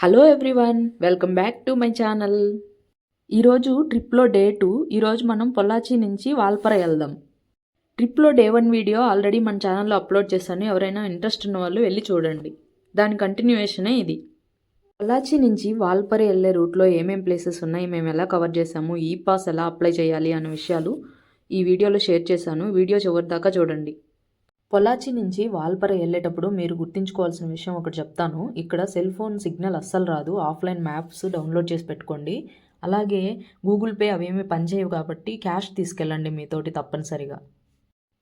Hello everyone, welcome back to my channel. ఈరోజు ట్రిప్లో day 2. ఈరోజు మనం పొల్లాచి నుంచి వాల్పర వెళ్దాం. ట్రిప్లో డే 1 వీడియో ఆల్రెడీ మన ఛానల్లో అప్లోడ్ చేశాను. ఎవరైనా ఇంట్రెస్ట్ ఉన్న వాళ్ళు వెళ్ళి చూడండి. దాని కంటిన్యూయేషనే ఇది. పొల్లాచి నుంచి వాల్పర వెళ్ళే రూట్లో ఏమేం ప్లేసెస్ ఉన్నాయి, మేము ఎలా కవర్ చేసాము, ఈ పాస్ ఎలా అప్లై చేయాలి అనే విషయాలు ఈ వీడియోలో షేర్ చేశాను. వీడియో చివరి దాకా చూడండి. పొల్లాచి నుంచి వాల్పర వెళ్ళేటప్పుడు మీరు గుర్తుంచుకోవాల్సిన విషయం ఒకటి చెప్తాను. ఇక్కడ సెల్ ఫోన్ సిగ్నల్ అస్సలు రాదు. ఆఫ్లైన్ మ్యాప్స్ డౌన్లోడ్ చేసి పెట్టుకోండి. అలాగే గూగుల్ పే అవేమీ పనిచేయవు కాబట్టి క్యాష్ తీసుకెళ్ళండి మీతోటి తప్పనిసరిగా.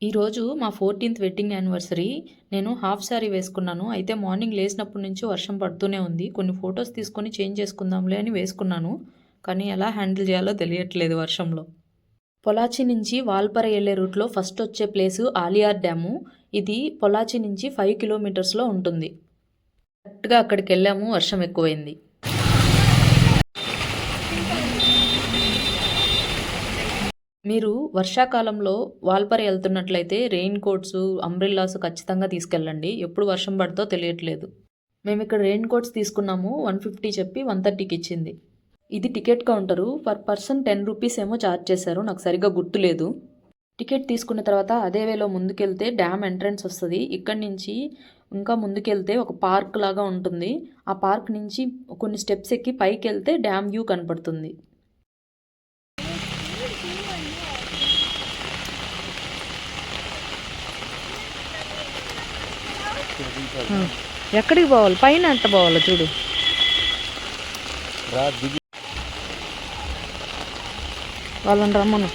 ఈరోజు మా 14th వెడ్డింగ్ యానివర్సరీ. నేను హాఫ్ శారీ వేసుకున్నాను. అయితే మార్నింగ్ లేచినప్పటి నుంచి వర్షం పడుతూనే ఉంది. కొన్ని ఫొటోస్ తీసుకొని చేంజ్ చేసుకుందాంలే అని వేసుకున్నాను. కానీ ఎలా హ్యాండిల్ చేయాలో తెలియట్లేదు వర్షంలో. పొల్లాచి నుంచి వాల్పర వెళ్ళే రూట్లో ఫస్ట్ వచ్చే ప్లేసు ఆలియార్ డ్యాము. ఇది పొల్లాచి నుంచి 5 కిలోమీటర్స్లో ఉంటుంది. కరెక్ట్గా అక్కడికి వెళ్ళాము, వర్షం ఎక్కువైంది. మీరు వర్షాకాలంలో వాల్పర వెళ్తున్నట్లయితే రెయిన్ కోట్స్, అంబ్రిల్లాస్ ఖచ్చితంగా తీసుకెళ్ళండి. ఎప్పుడు వర్షం పడుతో తెలియట్లేదు. మేము ఇక్కడ రెయిన్ కోట్స్ తీసుకున్నాము. 150 చెప్పి 130కి ఇచ్చింది. ఇది ticket counter. Per person 10 rupees ఏమో ఛార్జ్ చేశారు. నాకు సరిగ్గా గుర్తులేదు. టికెట్ తీసుకున్న తర్వాత అదే వేలో ముందుకెళ్తే డ్యామ్ ఎంట్రన్స్ వస్తుంది. ఇక్కడి నుంచి ఇంకా ముందుకెళ్తే ఒక పార్క్ లాగా ఉంటుంది. ఆ పార్క్ నుంచి కొన్ని స్టెప్స్ ఎక్కి పైకి వెళ్తే డ్యామ్ వ్యూ కనపడుతుంది. ఎక్కడికి పోవాలి? పైన అంట పోవాలి చూడు. వాళ్ళని రమ్మను.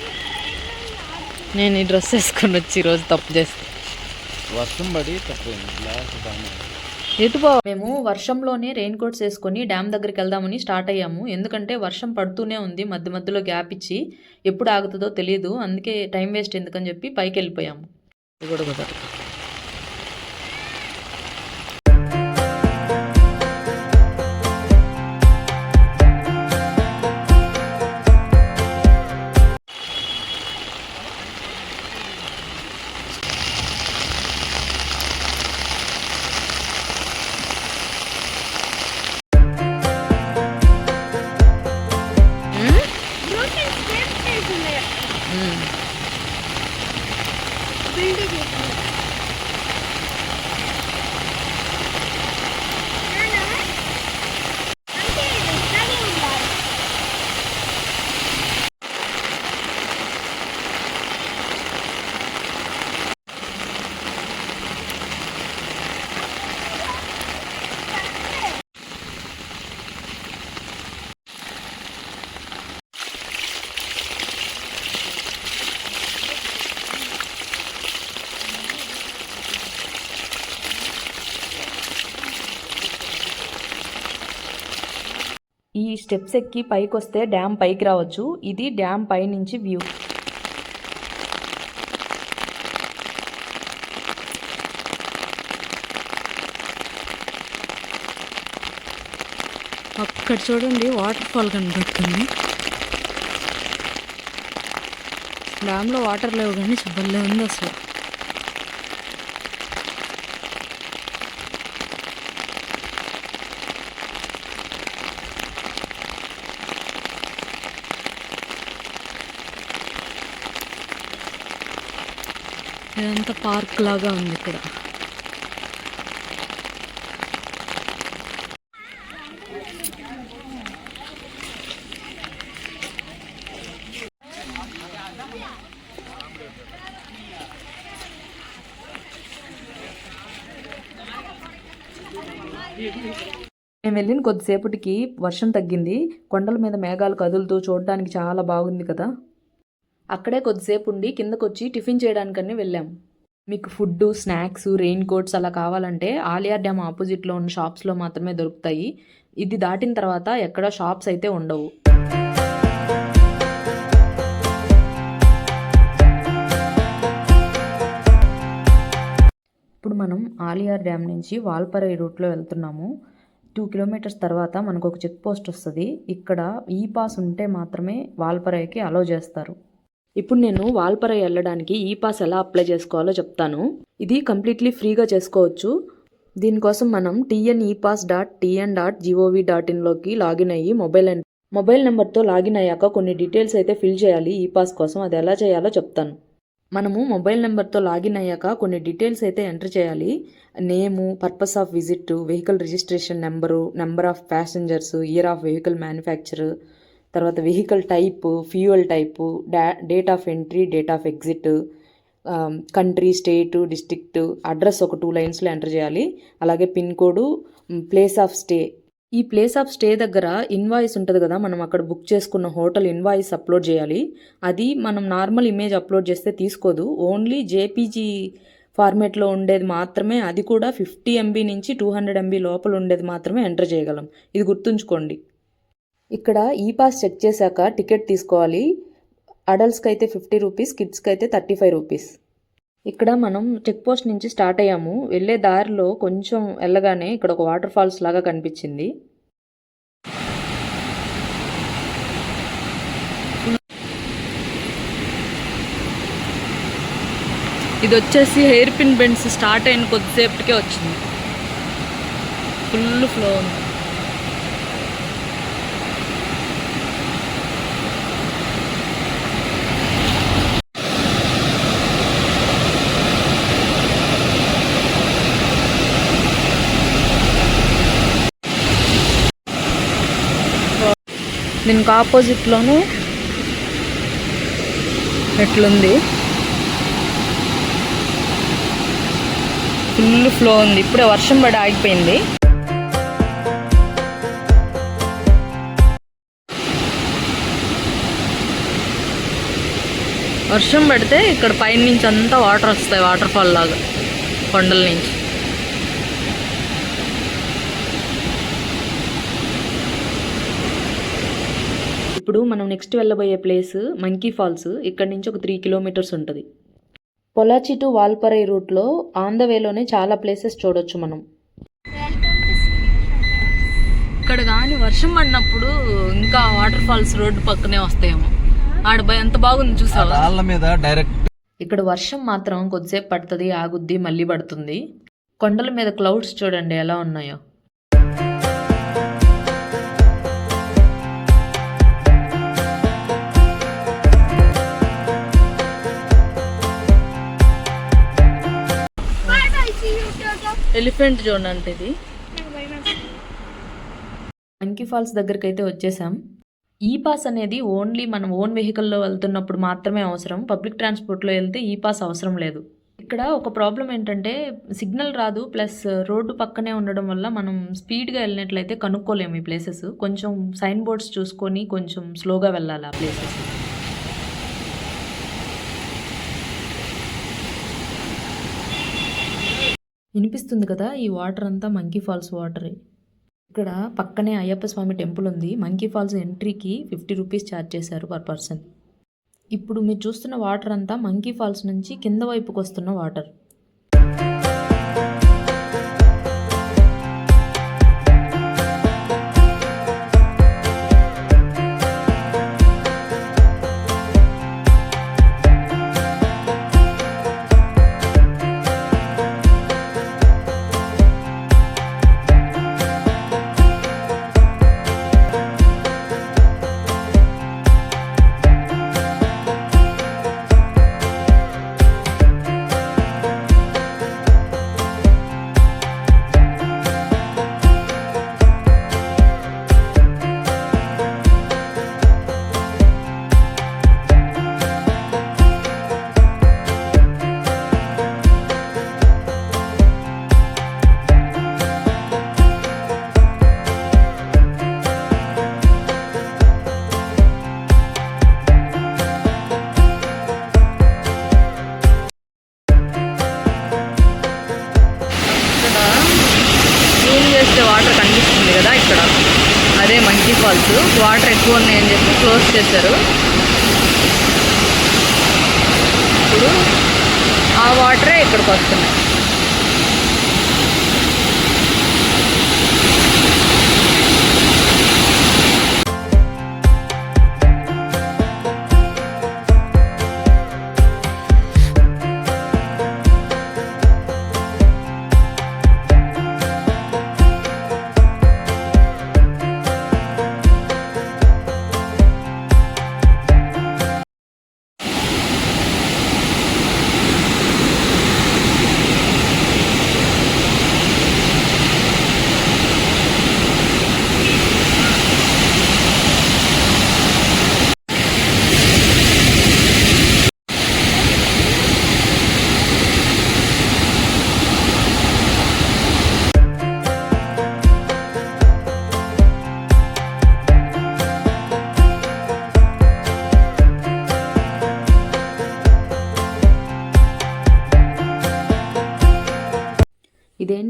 నేను ఈ డ్రెస్ వేసుకొని వచ్చి ఈరోజు తప్పు చేస్తే వర్షం పడి ఎటు మేము వర్షంలోనే రెయిన్ కోట్స్ వేసుకొని డ్యామ్ దగ్గరికి వెళ్దామని స్టార్ట్ అయ్యాము. ఎందుకంటే వర్షం పడుతూనే ఉంది. మధ్య మధ్యలో గ్యాప్ ఇచ్చి ఎప్పుడు ఆగుతుందో తెలియదు. అందుకే టైం వేస్ట్ ఎందుకని చెప్పి పైకి వెళ్ళిపోయాము. ఈ స్టెప్స్ ఎక్కి పైకి వస్తే డ్యామ్ పైకి రావచ్చు. ఇది డ్యామ్ పై నుంచి వ్యూ. అక్కడ చూడండి వాటర్ ఫాల్ కనబడుతుంది. డ్యామ్లో వాటర్ లేవు కానీ భలే ఉంది అసలు. ఇదంతా పార్క్ లాగా ఉంది ఇక్కడ. మేము వెళ్ళిన కొద్దిసేపటికి వర్షం తగ్గింది. కొండల మీద మేఘాలు కదులుతూ చూడడానికి చాలా బాగుంది కదా. అక్కడే కొద్దిసేపు ఉండి కిందకు వచ్చి టిఫిన్ చేయడానికని వెళ్ళాం. మీకు ఫుడ్, స్నాక్స్, రెయిన్ కోట్స్ అలా కావాలంటే ఆలియార్ డ్యామ్ ఆపోజిట్లో ఉన్న షాప్స్లో మాత్రమే దొరుకుతాయి. ఇది దాటిన తర్వాత ఎక్కడ షాప్స్ అయితే ఉండవు. ఇప్పుడు మనం ఆలియార్ డ్యామ్ నుంచి వాల్పర రూట్లో వెళ్తున్నాము. 2 కిలోమీటర్స్ తర్వాత మనకు ఒక చెక్ పోస్ట్ వస్తుంది. ఇక్కడ ఈ పాస్ ఉంటే మాత్రమే వాల్పరకి అలౌ చేస్తారు. ఇప్పుడు నేను వాల్పర వెళ్ళడానికి ఈ పాస్ ఎలా అప్లై చేసుకోవాలో చెప్తాను. ఇది కంప్లీట్లీ ఫ్రీగా చేసుకోవచ్చు. దీనికోసం మనం tnepass.tn.gov.inలోకి లాగిన్ అయ్యి మొబైల్ నెంబర్తో లాగిన్ అయ్యాక కొన్ని డీటెయిల్స్ అయితే ఫిల్ చేయాలి ఈ పాస్ కోసం. అది ఎలా చేయాలో చెప్తాను. మనము మొబైల్ నెంబర్తో లాగిన్ అయ్యాక కొన్ని డీటెయిల్స్ అయితే ఎంటర్ చేయాలి. Name, purpose of visit, vehicle registration number, number of passengers, year of vehicle manufacture, తర్వాత vehicle type, fuel type, date of entry, date of exit, country, state, district, address ఒక 2 లైన్స్లో enter చేయాలి. అలాగే pin code, place of stay. ఈ place of stay దగ్గర invoice ఉంటుంది కదా, మనం అక్కడ బుక్ చేసుకున్న హోటల్ ఇన్వాయిస్ అప్లోడ్ చేయాలి. అది మనం నార్మల్ ఇమేజ్ అప్లోడ్ చేస్తే తీసుకోదు, ఓన్లీ జేపీజీ ఫార్మేట్లో ఉండేది మాత్రమే, అది కూడా 50 MB నుంచి 200 MB లోపల ఉండేది మాత్రమే ఎంటర్ చేయగలం. ఇది గుర్తుంచుకోండి. ఇక్కడ ఈ పాస్ చెక్ చేశాక టికెట్ తీసుకోవాలి. అడల్ట్స్కి అయితే 50 రూపీస్, కిడ్స్కి అయితే 35 రూపీస్. ఇక్కడ మనం చెక్ పోస్ట్ నుంచి స్టార్ట్ అయ్యాము. వెళ్ళే దారిలో కొంచెం వెళ్ళగానే ఇక్కడ ఒక వాటర్ ఫాల్స్ లాగా కనిపించింది. ఇది వచ్చేసి హెయిర్ పిన్ బెండ్స్ స్టార్ట్ అయిన కొద్దిసేపటికే వచ్చింది. ఫుల్ ఫ్లో ఉంది. దీనికి ఆపోజిట్లోనే ఎట్లుంది, ఫుల్ ఫ్లో ఉంది. ఇప్పుడే వర్షం పడి ఆగిపోయింది. వర్షం పడితే ఇక్కడ పైన నుంచి అంతా వాటర్ వస్తాయి, వాటర్ ఫాల్ లాగా కొండల నుంచి. ఇప్పుడు మనం నెక్స్ట్ వెళ్ళబోయే ప్లేస్ మంకీ ఫాల్స్. ఇక్కడ నుంచి ఒక 3 కిలోమీటర్స్ ఉంటుంది. పొలాచి టు వాల్పరై రూట్లో ఆన్ ద వేలోనే చాలా ప్లేసెస్ చూడొచ్చు మనం. ఇక్కడ కానీ వర్షం పడినప్పుడు ఇంకా వాటర్ ఫాల్స్ రోడ్డు పక్కనే వస్తాయేమో. ఆడ ఎంత బాగుంది చూసావా. ఇక్కడ వర్షం మాత్రం కొద్దిసేపు పడుతుంది, ఆగుద్ది, మళ్ళీ పడుతుంది. కొండల మీద క్లౌడ్స్ చూడండి ఎలా ఉన్నాయో. ఎలిఫెంట్ జోన్ అంటే ఇది. మంకీ ఫాల్స్ దగ్గరికి అయితే వచ్చేసాం. ఈ పాస్ అనేది ఓన్లీ మనం ఓన్ వెహికల్లో వెళ్తున్నప్పుడు మాత్రమే అవసరం. పబ్లిక్ ట్రాన్స్పోర్ట్లో వెళ్తే ఈ పాస్ అవసరం లేదు. ఇక్కడ ఒక ప్రాబ్లం ఏంటంటే సిగ్నల్ రాదు, ప్లస్ రోడ్డు పక్కనే ఉండడం వల్ల మనం స్పీడ్గా వెళ్ళినట్లయితే కనుక్కోలేము ఈ ప్లేసెస్. కొంచెం సైన్ బోర్డ్స్ చూసుకొని కొంచెం స్లోగా వెళ్ళాలి ఆ ప్లేసెస్. వినిపిస్తుంది కదా, ఈ వాటర్ అంతా మంకీ ఫాల్స్ వాటరే. ఇక్కడ పక్కనే అయ్యప్ప స్వామి టెంపుల్ ఉంది. మంకీ ఫాల్స్ ఎంట్రీకి 50 రూపీస్ ఛార్జ్ చేశారు పర్ పర్సన్. ఇప్పుడు మీరు చూస్తున్న వాటర్ అంతా మంకీ ఫాల్స్ నుంచి కింద వైపుకి వస్తున్న వాటర్. వాటర్ కనిపిస్తుంది కదా ఇక్కడ, అదే మంకీ ఫాల్స్. వాటర్ ఎక్కువ ఉన్నాయని చెప్పి క్లోజ్ చేశారు. ఇప్పుడు ఆ వాటరే ఇక్కడికి వస్తున్నాయి.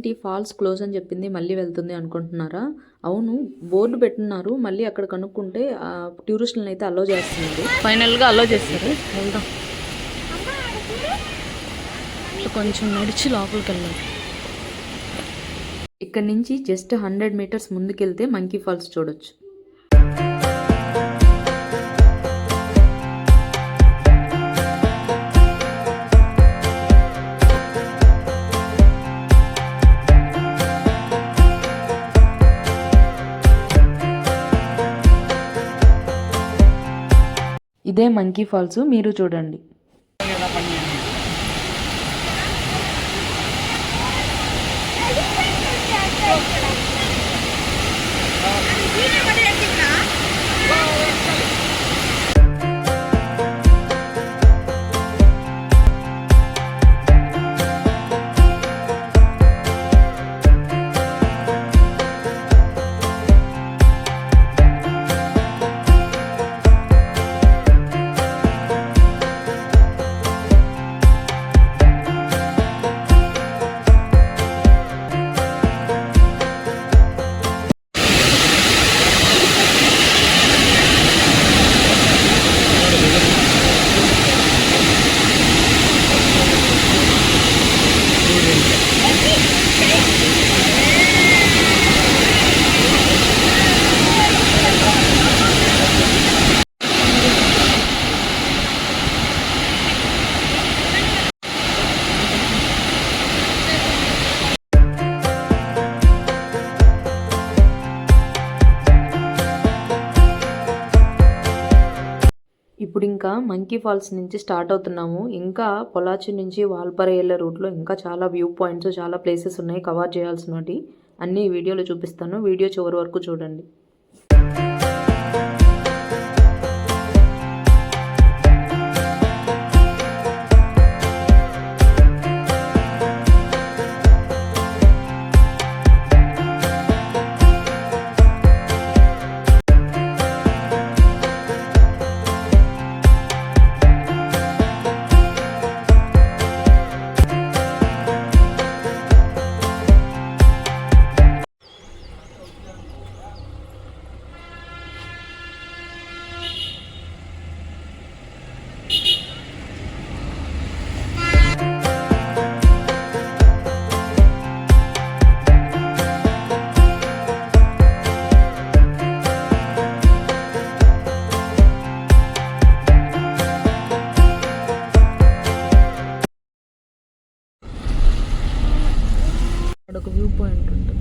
ఇదేంటి ఫాల్స్ క్లోజ్ అని చెప్పింది మళ్ళీ వెళ్తుంది అనుకుంటున్నారా? అవును, బోర్డు పెట్టున్నారు. మళ్ళీ అక్కడ కనుక్కుంటే టూరిస్టులను అయితే అలో చేస్తున్నారు. ఫైనల్గా అలో చేస్తారు. వెళ్దాం. కొంచెం నడిచి లోపలికి వెళ్ళాలి. ఇక్కడ నుంచి జస్ట్ 100 మీటర్స్ ముందుకెళ్తే మంకీ ఫాల్స్ చూడొచ్చు. ఇదే మంకీ ఫాల్స్, మీరు చూడండి. ఇప్పుడు ఇంకా మంకీ ఫాల్స్ నుంచి స్టార్ట్ అవుతున్నాము. ఇంకా పొలాచి నుంచి వాల్పార వెళ్ళే రూట్లో ఇంకా చాలా వ్యూ పాయింట్స్, చాలా ప్లేసెస్ ఉన్నాయి కవర్ చేయాల్సినవి. అన్నీ ఈ వీడియోలో చూపిస్తాను. వీడియో చివరి వరకు చూడండి. అక్కడ ఒక వ్యూ పాయింట్ ఉంటుంది.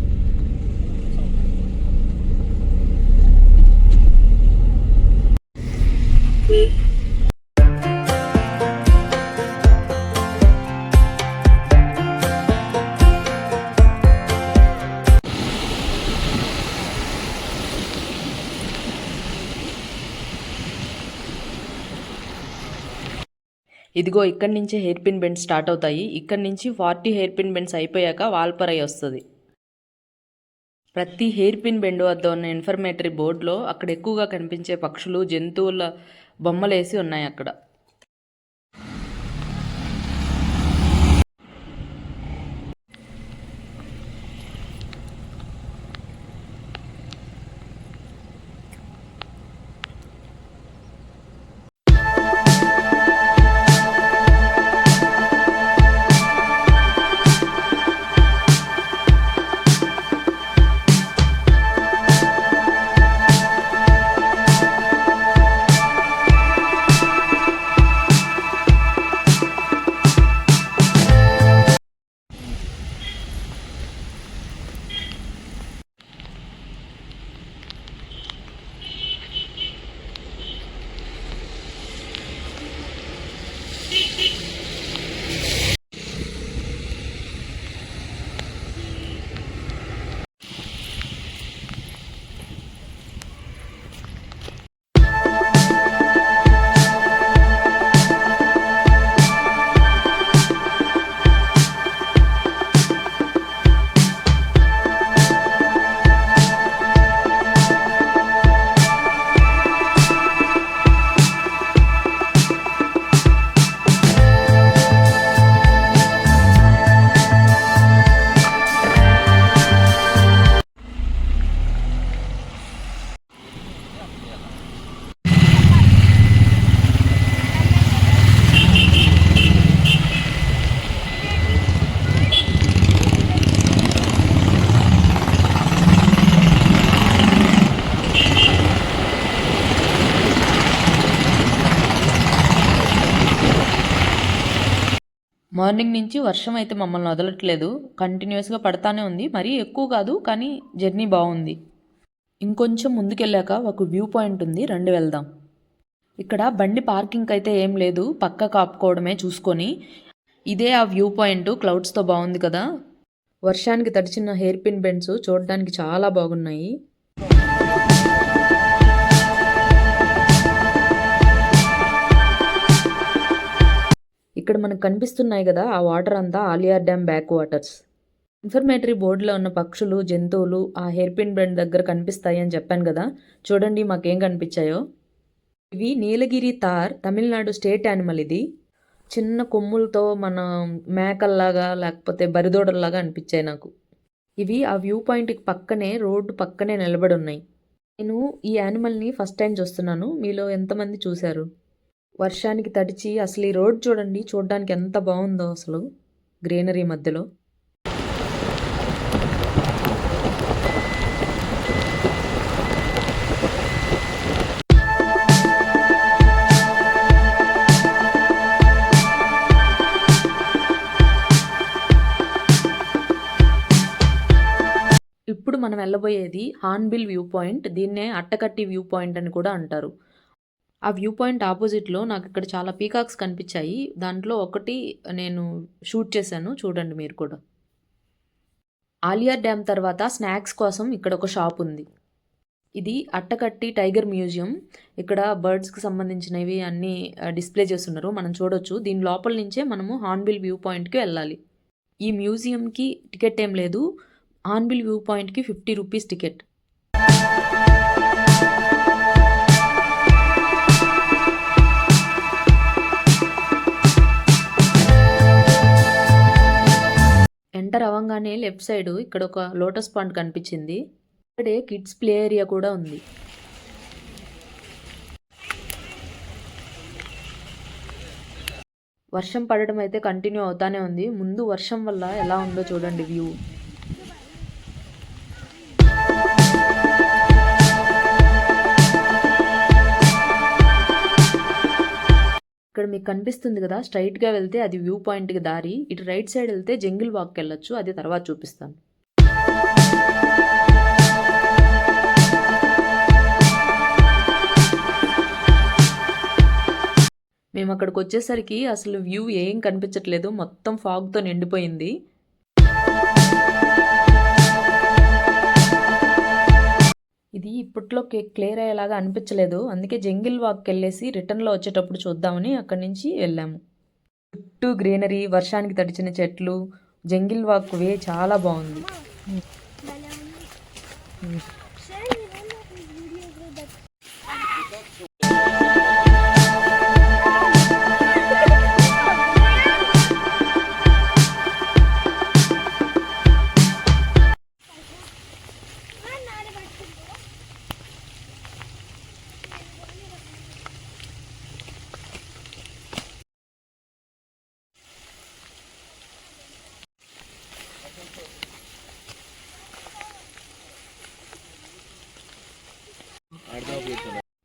ఇదిగో ఇక్కడి నుంచి హెయిర్ పిన్ బెండ్స్ స్టార్ట్ అవుతాయి. ఇక్కడి నుంచి 40 హెయిర్ పిన్ బెండ్స్ అయిపోయాక వాల్పరై వస్తుంది. ప్రతి హెయిర్ పిన్ బెండ్ వద్ద ఉన్న ఇన్ఫర్మేటరీ బోర్డులో అక్కడ ఎక్కువగా కనిపించే పక్షులు, జంతువుల బొమ్మలేసి ఉన్నాయి అక్కడ. మార్నింగ్ నుంచి వర్షం అయితే మమ్మల్ని వదలట్లేదు, కంటిన్యూస్గా పడతానే ఉంది. మరీ ఎక్కువ కాదు, కానీ జర్నీ బాగుంది. ఇంకొంచెం ముందుకెళ్ళాక ఒక వ్యూ పాయింట్ ఉంది, రండి వెళ్దాం. ఇక్కడ బండి పార్కింగ్ అయితే ఏం లేదు, పక్క కాపుకోవడమే చూసుకొని. ఇదే ఆ వ్యూ పాయింట్, క్లౌడ్స్తో బాగుంది కదా. వర్షానికి తడిచిన హెయిర్ పిన్ బెండ్స్ చూడడానికి చాలా బాగున్నాయి. ఇక్కడ మనకు కనిపిస్తున్నాయి కదా, ఆ వాటర్ అంతా ఆలియార్ డ్యామ్ బ్యాక్ వాటర్స్. ఇన్ఫర్మేటరీ బోర్డులో ఉన్న పక్షులు, జంతువులు ఆ హెయిర్ పిన్ బెండ్ దగ్గర కనిపిస్తాయి అని చెప్పాను కదా. చూడండి మాకేం కనిపించాయో. ఇవి నీలగిరి తార్, తమిళనాడు స్టేట్ యానిమల్. ఇది చిన్న కొమ్ములతో మన మేకల్లాగా లేకపోతే బరిదోడల్లాగా అనిపించాయి నాకు. ఇవి ఆ వ్యూ పాయింట్కి పక్కనే, రోడ్డు పక్కనే నిలబడి ఉన్నాయి. నేను ఈ యానిమల్ని ఫస్ట్ టైం చూస్తున్నాను. మీలో ఎంతమంది చూశారు? వర్షానికి తడిచి అసలు ఈ రోడ్ చూడండి, చూడడానికి ఎంత బాగుందో అసలు, గ్రీనరీ మధ్యలో. ఇప్పుడు మనం వెళ్ళబోయేది హార్న్బిల్ వ్యూ పాయింట్. దీన్నే అట్టకట్టి వ్యూ పాయింట్ అని కూడా అంటారు. ఆ వ్యూ పాయింట్ ఆపోజిట్లో నాకు ఇక్కడ చాలా పీకాక్స్ కనిపించాయి. దాంట్లో ఒకటి నేను షూట్ చేశాను, చూడండి మీరు కూడా. ఆలియార్ డ్యామ్ తర్వాత స్నాక్స్ కోసం ఇక్కడ ఒక షాప్ ఉంది. ఇది అట్టకట్టి టైగర్ మ్యూజియం. ఇక్కడ బర్డ్స్కి సంబంధించినవి అన్నీ డిస్ప్లే చేస్తున్నారు, మనం చూడొచ్చు. దీని లోపల నుంచే మనము హార్న్బిల్ వ్యూ పాయింట్కి వెళ్ళాలి. ఈ మ్యూజియంకి టికెట్ ఏం లేదు, హార్న్బిల్ వ్యూ పాయింట్కి 50 రూపీస్ టికెట్. ఎంటర్ అవ్వగానే లెఫ్ట్ సైడ్ ఇక్కడ ఒక లోటస్ పాండ్ కనిపించింది. ఇక్కడే కిడ్స్ ప్లే ఏరియా కూడా ఉంది. వర్షం పడడం అయితే కంటిన్యూ అవుతానే ఉంది. ముందు వర్షం వల్ల ఎలా ఉందో చూడండి వ్యూ. ఇక్కడ మీకు కనిపిస్తుంది కదా, స్ట్రైట్గా వెళ్తే అది వ్యూ పాయింట్కి దారి. ఇటు రైట్ సైడ్ వెళ్తే జంగిల్ వాక్కి వెళ్ళొచ్చు, అది తర్వాత చూపిస్తాను. మేము అక్కడికి వచ్చేసరికి అసలు వ్యూ ఏం కనిపించట్లేదు, మొత్తం ఫాగ్తో నిండిపోయింది. ఇది ఇప్పట్లో క్లియర్ అయ్యేలాగా అనిపించలేదు, అందుకే జంగిల్ వాక్కి వెళ్ళేసి రిటర్న్లో వచ్చేటప్పుడు చూద్దామని అక్కడి నుంచి వెళ్ళాము. చుట్టూ గ్రీనరీ, వర్షానికి తడిచిన చెట్లు, జంగిల్ వాక్ వే చాలా బాగుంది.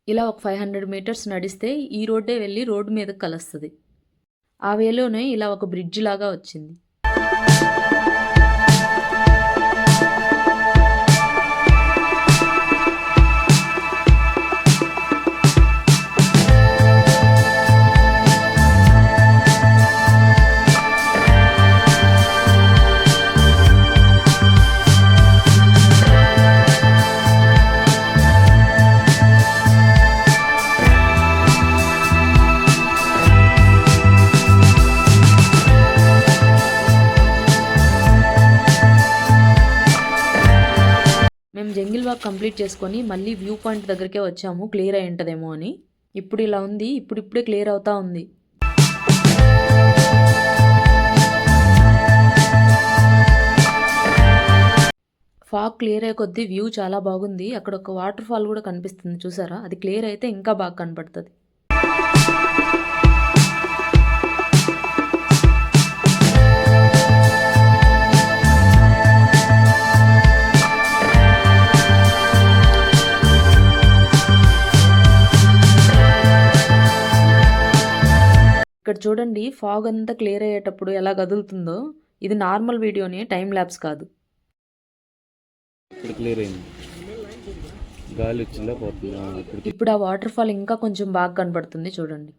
ఇలా ఒక 500 మీటర్స్ నడిస్తే ఈ రోడ్డే వెళ్ళి రోడ్డు మీదకి కలుస్తుంది. ఆ వేలోనే ఇలా ఒక బ్రిడ్జ్ లాగా వచ్చింది. మేము జంగిల్ వాక్ కంప్లీట్ చేసుకొని మళ్ళీ వ్యూ పాయింట్ దగ్గరికే వచ్చాము, క్లియర్ అయి ఉంటుందేమో అని. ఇప్పుడు ఇలా ఉంది, ఇప్పుడిప్పుడే క్లియర్ అవుతా ఉంది. ఫాగ్ క్లియర్ అయ్యే కొద్దీ వ్యూ చాలా బాగుంది. అక్కడ ఒక వాటర్ ఫాల్ కూడా కనిపిస్తుంది, చూసారా? అది క్లియర్ అయితే ఇంకా బాగా కనపడుతుంది. ఇక్కడ చూడండి ఫాగ్ అంతా క్లియర్ అయ్యేటప్పుడు ఎలా కదులుతుందో. ఇది నార్మల్ వీడియోనే, టైం ల్యాబ్స్ కాదు. ఇప్పుడు క్లియర్ అయింది. గాలి వచ్చిందా పోతుందా ఇప్పుడు? ఇప్పుడు ఆ వాటర్ ఫాల్ ఇంకా కొంచెం బాగా కనబడుతుంది చూడండి.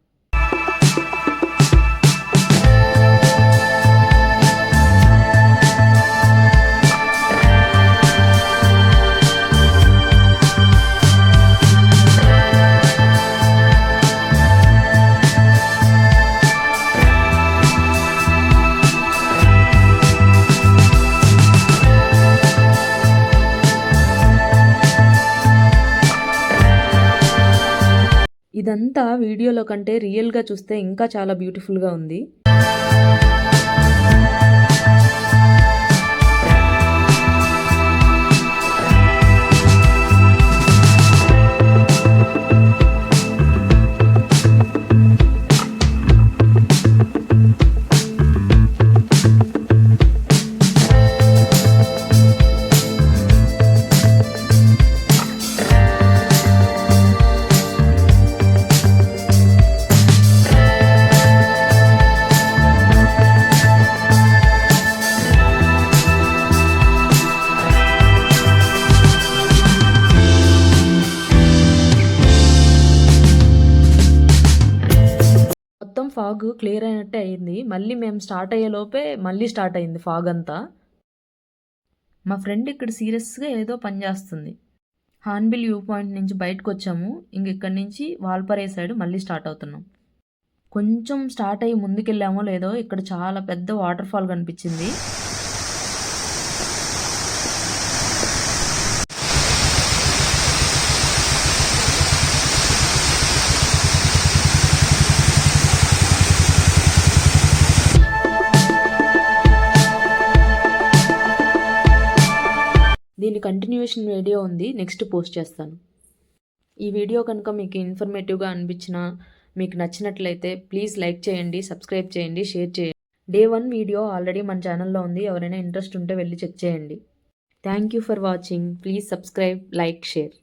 ఇదంతా వీడియోలో కంటే రియల్గా చూస్తే ఇంకా చాలా బ్యూటిఫుల్గా ఉంది. మొత్తం ఫాగ్ క్లియర్ అయినట్టే అయింది. మళ్ళీ మేము స్టార్ట్ అయ్యే లోపే మళ్ళీ స్టార్ట్ అయింది ఫాగ్ అంతా. మా ఫ్రెండ్ ఇక్కడ సీరియస్గా ఏదో పని చేస్తుంది. హార్న్బిల్ వ్యూ పాయింట్ నుంచి బయటకు వచ్చాము. ఇక్కడి నుంచి వాల్పరే సైడ్ మళ్ళీ స్టార్ట్ అవుతున్నాం. కొంచెం స్టార్ట్ అయ్యి ముందుకెళ్ళామో లేదో ఇక్కడ చాలా పెద్ద వాటర్ ఫాల్ కనిపించింది. దీని కంటిన్యూషన్ వీడియో ఉంది, నెక్స్ట్ పోస్ట్ చేస్తాను. ఈ వీడియో కనుక మీకు ఇన్ఫర్మేటివ్గా అనిపించినా, మీకు నచ్చినట్లయితే ప్లీజ్ లైక్ చేయండి, సబ్స్క్రైబ్ చేయండి, షేర్ చేయండి. డే 1 వీడియో ఆల్రెడీ మన ఛానల్లో ఉంది, ఎవరైనా ఇంట్రెస్ట్ ఉంటే వెళ్ళి చెక్ చేయండి. Thank you for watching. Please subscribe, like, share.